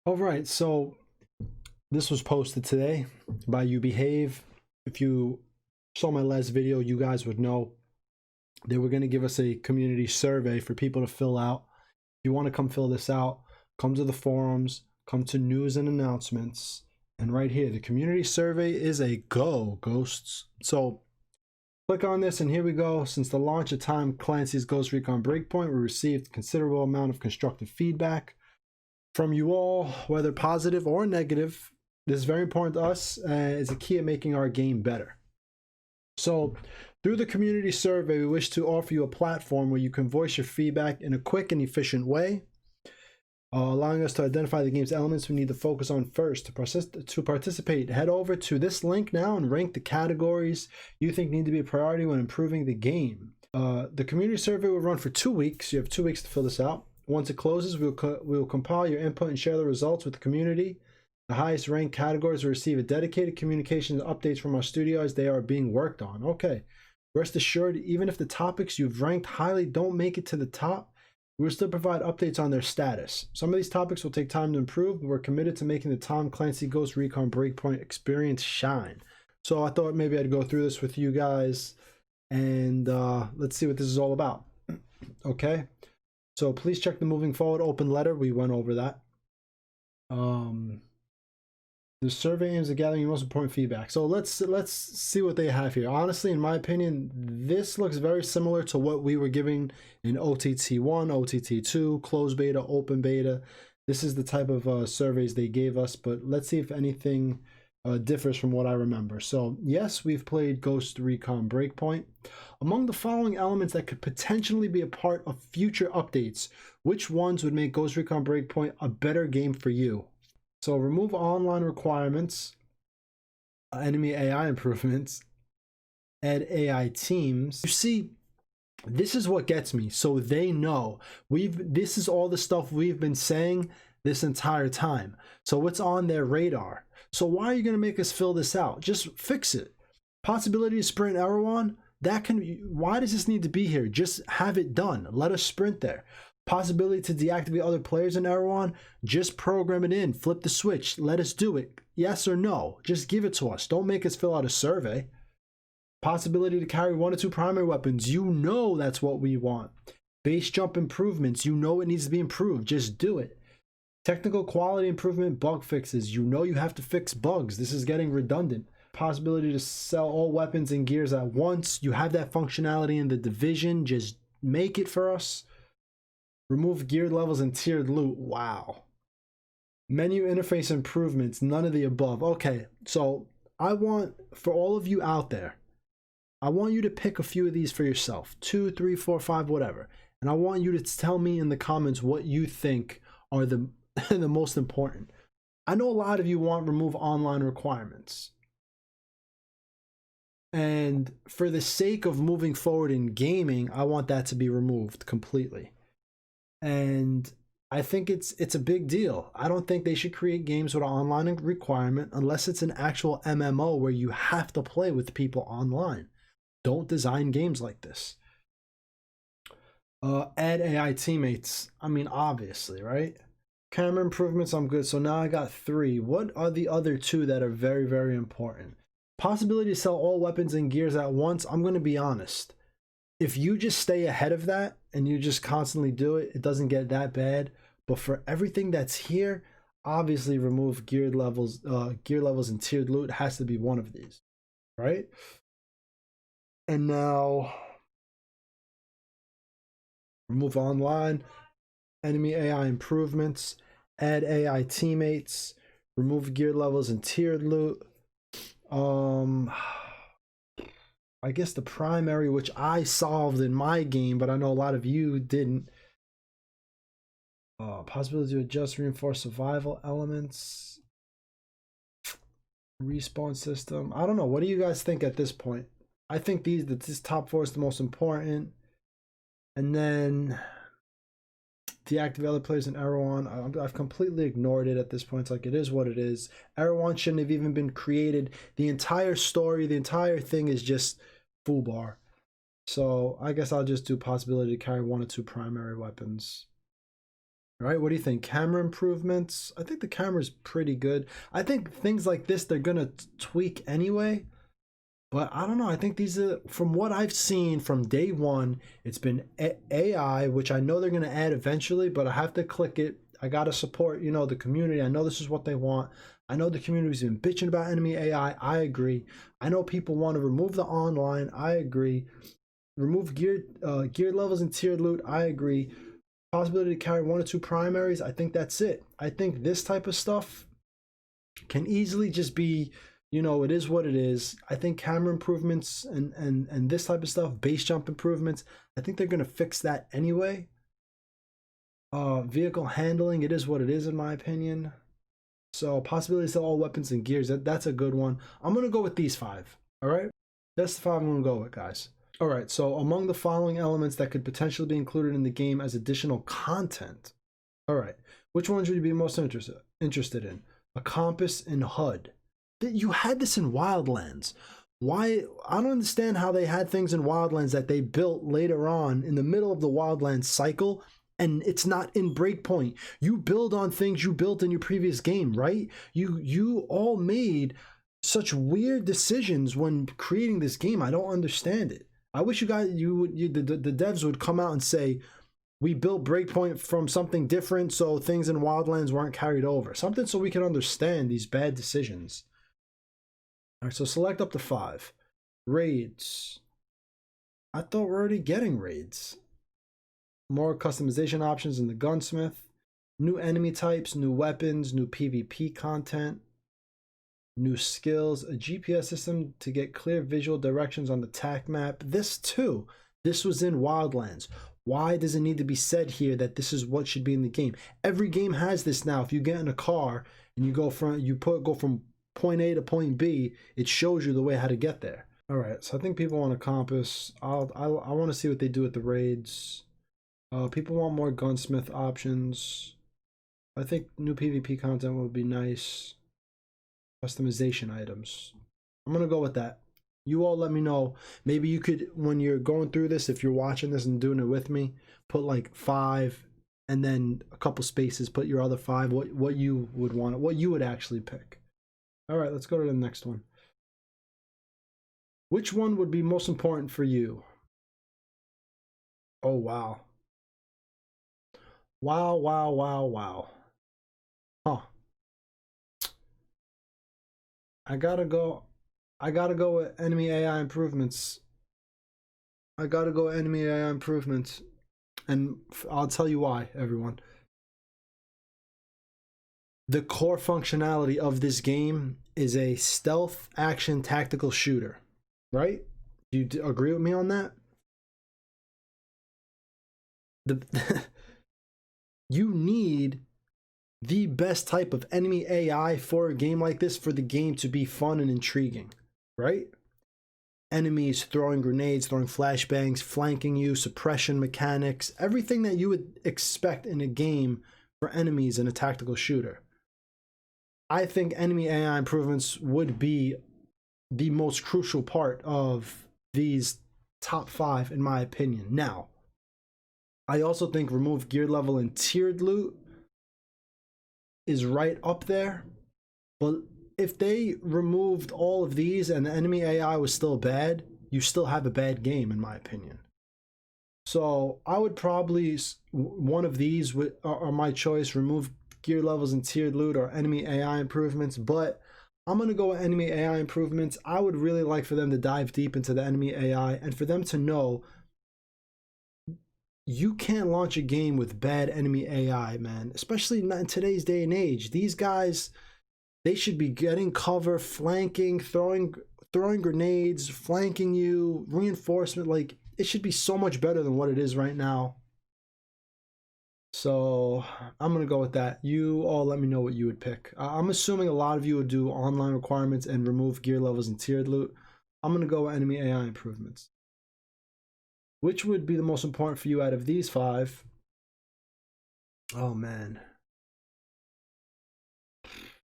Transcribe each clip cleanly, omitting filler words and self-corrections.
All right, so this was posted today by You Behave. If you saw my last video, you guys would know they were going to give us a community survey for people to fill out. If you want to come fill this out, come to the forums, come to news and announcements, and right here, the community survey is a go, ghosts. So click on this, and here we go. Since the launch of Tom Clancy's Ghost Recon Breakpoint, we received a considerable amount of constructive feedback from you all, whether positive or negative. This is very important to us. It's a key at making our game better. So through the community survey, we wish to offer you a platform where you can voice your feedback in a quick and efficient way, allowing us to identify the game's elements we need to focus on first. To participate, head over to this link now and rank the categories you think need to be a priority when improving the game. The community survey will run for 2 weeks. You have 2 weeks to fill this out. Once it closes, we will compile your input and share the results with the community. The highest ranked categories will receive a dedicated communications updates from our studio as they are being worked on. Okay, rest assured, even if the topics you've ranked highly don't make it to the top, we will still provide updates on their status. Some of these topics will take time to improve, but we're committed to making the Tom Clancy Ghost Recon Breakpoint experience shine. So I thought maybe I'd go through this with you guys, and let's see what this is all about. Okay. So please check the moving forward open letter. We went over that. The survey aims at gathering your most important feedback. So let's see what they have here. Honestly, in my opinion, this looks very similar to what we were giving in OTT1, OTT2, closed beta, open beta. This is the type of surveys they gave us, but let's see if anything differs from what I remember. So yes, we've played Ghost Recon Breakpoint. Among the following elements that could potentially be a part of future updates, which ones would make Ghost Recon Breakpoint a better game for you? So remove online requirements, enemy AI improvements, add AI teams. You see, this is what gets me. So they know this is all the stuff we've been saying this entire time. So it's on their radar. So why are you going to make us fill this out? Just fix it. Possibility to sprint Erewhon, why does this need to be here? Just have it done. Let us sprint there. Possibility to deactivate other players in Erewhon, just program it in. Flip the switch. Let us do it. Yes or no. Just give it to us. Don't make us fill out a survey. Possibility to carry 1 or 2 primary weapons. You know that's what we want. Base jump improvements. You know it needs to be improved. Just do it. Technical quality improvement, bug fixes. You know you have to fix bugs. This is getting redundant. Possibility to sell all weapons and gears at once. You have that functionality in the Division. Just make it for us. Remove geared levels and tiered loot. Wow. Menu interface improvements. None of the above. Okay, so I want, for all of you out there, I want you to pick a few of these for yourself. 2, 3, 4, 5, whatever. And I want you to tell me in the comments what you think are the the most important. I know a lot of you want remove online requirements. And for the sake of moving forward in gaming, I want that to be removed completely. And I think it's a big deal. I don't think they should create games with an online requirement unless it's an actual MMO where you have to play with people online. Don't design games like this. Add AI teammates. I mean, obviously, right? Camera improvements, I'm good. So now I got 3. What are the other 2 that are very, very important? Possibility to sell all weapons and gears at once. I'm going to be honest. If you just stay ahead of that and you just constantly do it, it doesn't get that bad. But for everything that's here, obviously remove gear levels and tiered loot has to be one of these, right? And now remove online, enemy AI improvements, add AI teammates, remove gear levels and tiered loot. I guess the primary, which I solved in my game, but I know a lot of you didn't. Possibility to adjust reinforced survival elements. Respawn system. I don't know. What do you guys think at this point? I think this top 4 is the most important. And then deactivate other players in Erewhon. I've completely ignored it at this point. It's like, it is what it is. Erewhon shouldn't have even been created. The entire story, the entire thing is just foobar. So I guess I'll just do possibility to carry 1 or 2 primary weapons. All right, what do you think? Camera improvements? I think the camera's pretty good. I think things like this they're gonna tweak anyway. But I don't know. I think these are, from what I've seen from day one, it's been AI, which I know they're going to add eventually, but I have to click it. I got to support, you know, the community. I know this is what they want. I know the community's been bitching about enemy AI. I agree. I know people want to remove the online. I agree. Remove geared levels and tiered loot. I agree. Possibility to carry 1 or 2 primaries. I think that's it. I think this type of stuff can easily just be, you know, it is what it is. I think camera improvements and this type of stuff, base jump improvements, I think they're going to fix that anyway. Vehicle handling, it is what it is in my opinion. So possibilities to all weapons and gears, that's a good one. I'm going to go with these 5. All right, that's the 5 I'm going to go with, guys. All right, so among the following elements that could potentially be included in the game as additional content, all right, which ones would you be most interested in? A compass and HUD. You had this in Wildlands. Why? I don't understand how they had things in Wildlands that they built later on in the middle of the Wildlands cycle, and it's not in Breakpoint. You build on things you built in your previous game, right? You all made such weird decisions when creating this game. I don't understand it. I wish you guys, the devs would come out and say, we built Breakpoint from something different, so things in Wildlands weren't carried over. Something so we can understand these bad decisions. All right, so select up to 5. Raids. I thought we're already getting raids. More customization options in the gunsmith. New enemy types, new weapons, new PvP content. New skills, a GPS system to get clear visual directions on the TAC map. This too, this was in Wildlands. Why does it need to be said here that this is what should be in the game? Every game has this now. If you get in a car and you go from point A to point B, it shows you the way how to get there. All right, so I think people want a compass. I want to see what they do with the raids. People want more gunsmith options. I think new PvP content would be nice. Customization items. I'm gonna go with that. You all let me know. Maybe you could, when you're going through this, if you're watching this and doing it with me, put like 5 and then a couple spaces, put your other 5, what you would want, what you would actually pick. All right, let's go to the next one. Which one would be most important for you? Oh, wow. Wow, wow, wow, wow. Huh. I gotta go with enemy AI improvements. I gotta go enemy AI improvements. And I'll tell you why, everyone. The core functionality of this game is a stealth action tactical shooter, right? Do you agree with me on that? You need the best type of enemy AI for a game like this for the game to be fun and intriguing, right? Enemies throwing grenades, throwing flashbangs, flanking you, suppression mechanics, everything that you would expect in a game for enemies in a tactical shooter. I think enemy AI improvements would be the most crucial part of these top 5 in my opinion. Now, I also think remove gear level and tiered loot is right up there, but if they removed all of these and the enemy AI was still bad, you still have a bad game in my opinion. So I would probably, one of these are my choice, remove gear levels and tiered loot or enemy AI improvements, but I'm going to go with enemy AI improvements. I would really like for them to dive deep into the enemy AI and for them to know you can't launch a game with bad enemy AI, man, especially not in today's day and age. These guys, they should be getting cover, flanking, throwing grenades, flanking you, reinforcement. Like, it should be so much better than what it is right now. So I'm gonna go with that. You all let me know what you would pick. I'm assuming a lot of you would do online requirements and remove gear levels and tiered loot. I'm gonna go with enemy AI improvements. Which would be the most important for you out of these 5? Oh man,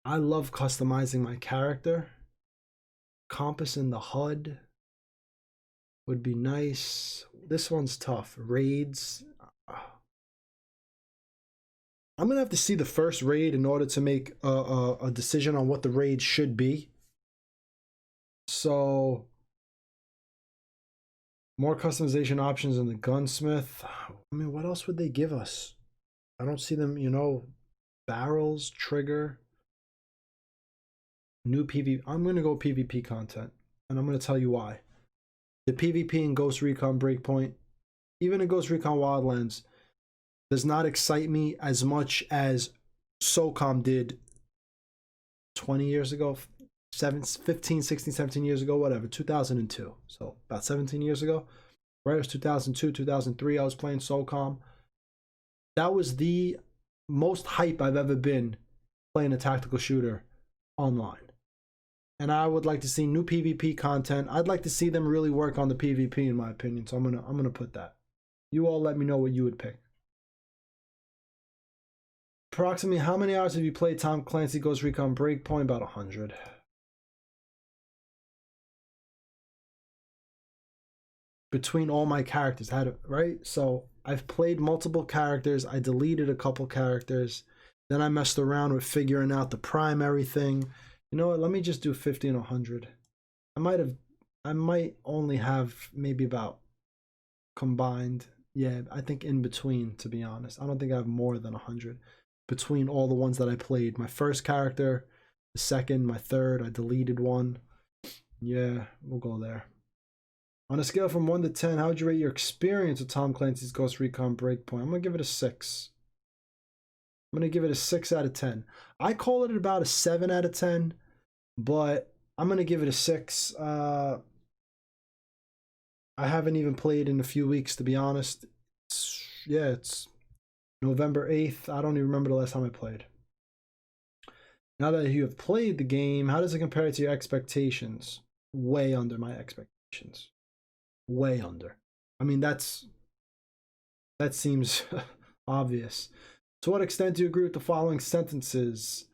I love customizing my character. Compass in the HUD would be nice. This one's tough. Raids. I'm gonna have to see the first raid in order to make a decision on what the raid should be. So more customization options in the gunsmith. I mean, what else would they give us? I don't see them, you know, barrels, trigger, new PvP. I'm gonna go PvP content, and I'm gonna tell you why. The PvP in Ghost Recon Breakpoint, even in Ghost Recon Wildlands, does not excite me as much as SOCOM did 20 years ago, 15, 16, 17 years ago, whatever, 2002. So about 17 years ago, right? It was 2002, 2003. I was playing SOCOM. That was the most hype I've ever been playing a tactical shooter online. And I would like to see new PvP content. I'd like to see them really work on the PvP, in my opinion. So I'm gonna put that. You all let me know what you would pick. Approximately how many hours have you played Tom Clancy Ghost Recon Breakpoint? About 100. Between all my characters, right? So I've played multiple characters. I deleted a couple characters. Then I messed around with figuring out the primary thing. You know what? Let me just do 50 and 100. I might only have maybe about combined. Yeah, I think in between, to be honest. I don't think I have more than 100 between all the ones that I played. My first character, the second, my third, I deleted one. Yeah, we'll go there. On a scale from 1 to 10, how would you rate your experience with Tom Clancy's Ghost Recon Breakpoint? I'm going to give it a 6. I'm going to give it a 6 out of 10. I call it about a 7 out of 10, but I'm going to give it a 6. I haven't even played in a few weeks, to be honest. It's November 8th. I don't even remember the last time I played. Now that you have played the game, how does it compare to your expectations? Way under my expectations. Way under. I mean, that seems obvious. To what extent do you agree with the following sentences?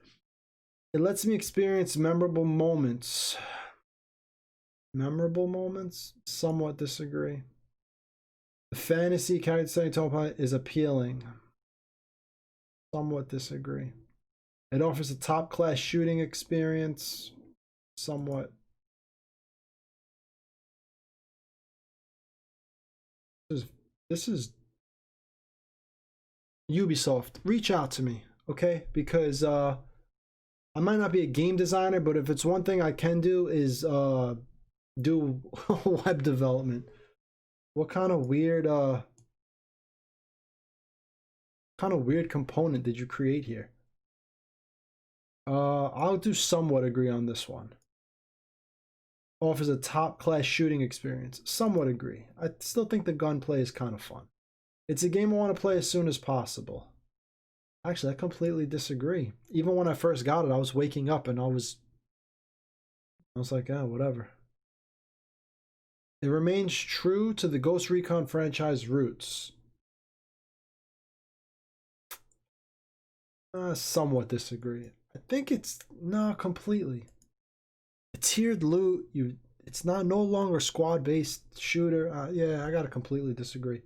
It lets me experience memorable moments. Memorable moments? Somewhat disagree. The fantasy character setting tone is appealing. Somewhat disagree. It offers a top-class shooting experience. Somewhat. This is Ubisoft. Reach out to me, okay? Because I might not be a game designer, but if it's one thing I can do is do web development. What kind of weird component did you create here? I'll do somewhat agree on this one. Offers a top-class shooting experience. Somewhat agree. I still think the gunplay is kind of fun. It's a game I want to play as soon as possible. Actually, I completely disagree. Even when I first got it, I was waking up and I was like, oh, whatever. It remains true to the Ghost Recon franchise roots. Somewhat disagree. I think it's not completely. The tiered loot, it's no longer squad-based shooter. Yeah, I gotta completely disagree.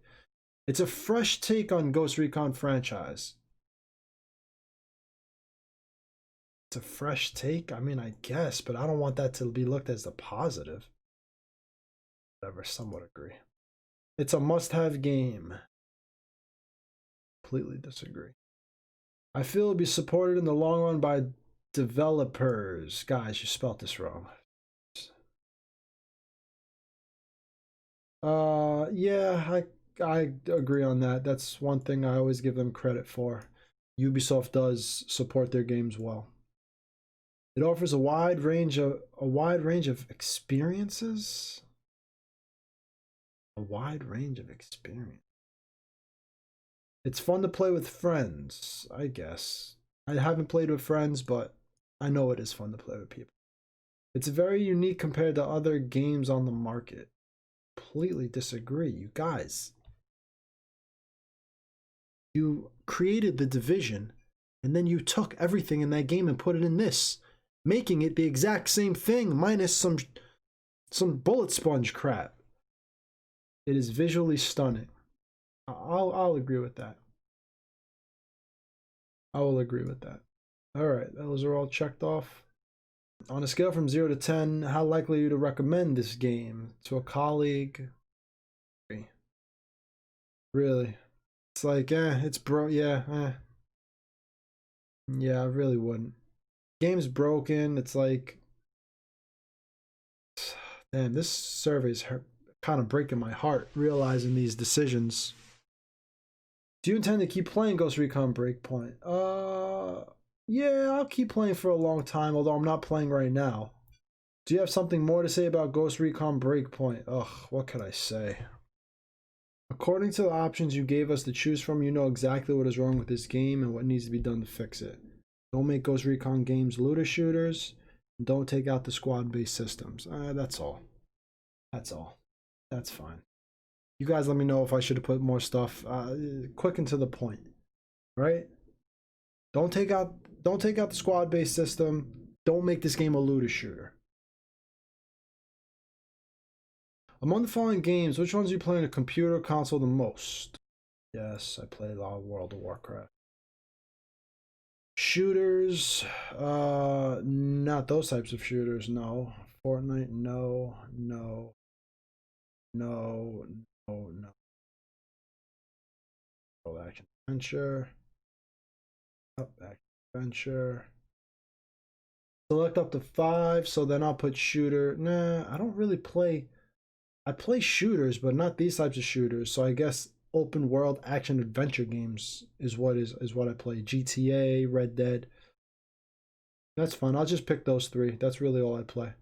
It's a fresh take on Ghost Recon franchise. It's a fresh take? I mean, I guess, but I don't want that to be looked as a positive. Whatever, somewhat agree. It's a must-have game. Completely disagree. I feel it'll be supported in the long run by developers. Guys, you spelled this wrong. Yeah, I agree on that. That's one thing I always give them credit for. Ubisoft does support their games well. It offers a wide range of experiences. A wide range of experience. It's fun to play with friends, I guess. I haven't played with friends, but I know it is fun to play with people. It's very unique compared to other games on the market. Completely disagree, you guys. You created the Division, and then you took everything in that game and put it in this, making it the exact same thing minus some bullet sponge crap. It is visually stunning. I'll agree with that. I will agree with that. All right, those are all checked off. On a scale from 0 to 10, how likely are you to recommend this game to a colleague? Really? It's like, it's yeah, Yeah, I really wouldn't. Game's broken. It's like, damn, this survey's kind of breaking my heart, realizing these decisions. Do you intend to keep playing Ghost Recon Breakpoint? Yeah, I'll keep playing for a long time, although I'm not playing right now. Do you have something more to say about Ghost Recon Breakpoint? Ugh, what could I say? According to the options you gave us to choose from, you know exactly what is wrong with this game and what needs to be done to fix it. Don't make Ghost Recon games looter shooters. And don't take out the squad-based systems. That's all. That's all. That's fine. You guys let me know if I should have put more stuff. Quick and to the point. Right? Don't take out the squad-based system. Don't make this game a looter shooter. Among the following games, which ones do you play on a computer or console the most? Yes, I play a lot of World of Warcraft. Shooters, not those types of shooters, no. Fortnite, no. Action adventure. Action adventure. Select up to 5, so then I'll put shooter. Nah, I don't really play. I play shooters, but not these types of shooters. So I guess open world action adventure games is what I play. GTA, Red Dead. That's fun. I'll just pick those 3. That's really all I play.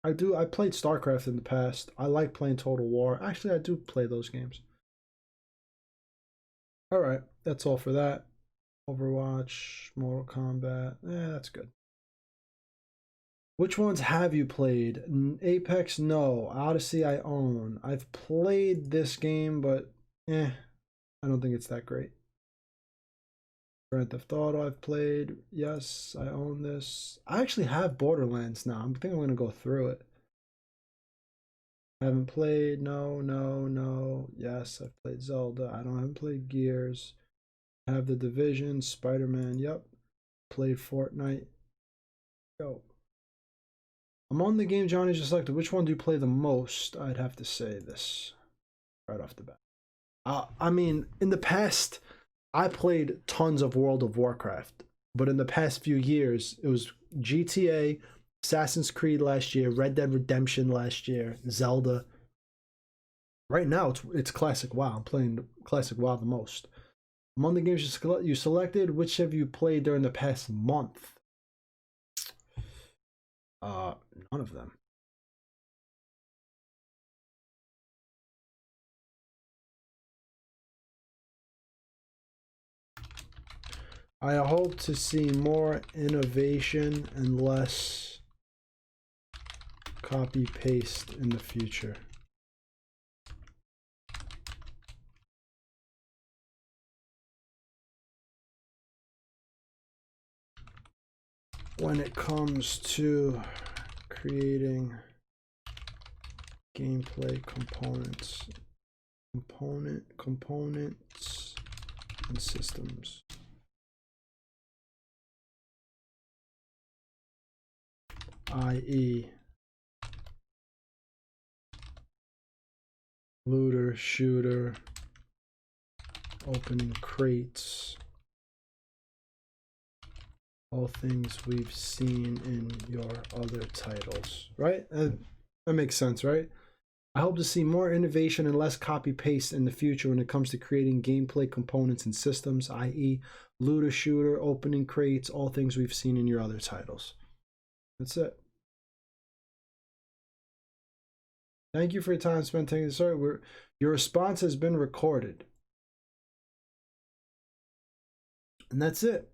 I played StarCraft in the past. I like playing Total War. Actually, I do play those games. All right, that's all for that. Overwatch, Mortal Kombat. That's good. Which ones have you played? Apex, no. Odyssey, I own. I've played this game, but I don't think it's that great. Grand Theft Auto, I've played. Yes, I own this. I actually have Borderlands now. I think I'm going to go through it. Haven't played. No. Yes, I've played Zelda. I haven't played Gears. I have The Division, Spider-Man. Yep. Played Fortnite. Go. Among the games Johnny just selected, which one do you play the most? I'd have to say this right off the bat. I mean, in the past, I played tons of World of Warcraft, but in the past few years, it was GTA, Assassin's Creed last year, Red Dead Redemption last year, Zelda. Right now, it's Classic WoW. I'm playing Classic WoW the most. Among the games you selected, which have you played during the past month? None of them. I hope to see more innovation and less copy paste in the future. When it comes to creating gameplay components and systems. i.e. looter, shooter, opening crates, all things we've seen in your other titles, right? That makes sense, right? I hope to see more innovation and less copy paste in the future when it comes to creating gameplay components and systems, i.e. looter, shooter, opening crates, all things we've seen in your other titles. That's it. Thank you for your time spent taking this. Your response has been recorded. And that's it.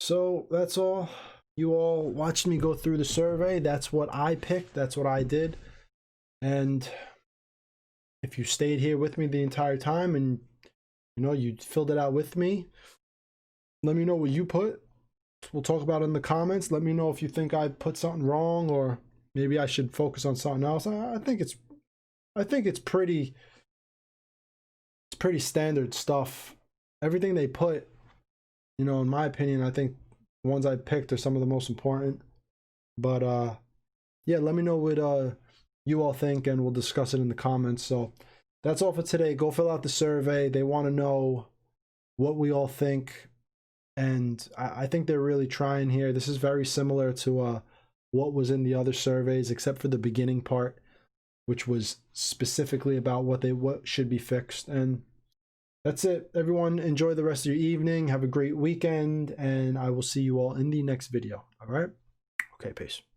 So that's all. You all watched me go through the survey. That's what I picked. That's what I did. And if you stayed here with me the entire time and you filled it out with me, let me know what you put. We'll talk about it in the comments. Let me know if you think I put something wrong or maybe I should focus on something else. I think it's pretty standard stuff. Everything they put you know, in my opinion, I think the ones I picked are some of the most important. But yeah, let me know what you all think, and we'll discuss it in the comments. So that's all for today. Go fill out the survey. They want to know what we all think, and I think they're really trying here. This is very similar to what was in the other surveys, except for the beginning part, which was specifically about what should be fixed. And that's it, everyone. Enjoy the rest of your evening. Have a great weekend, and I will see you all in the next video. All right? Okay, peace.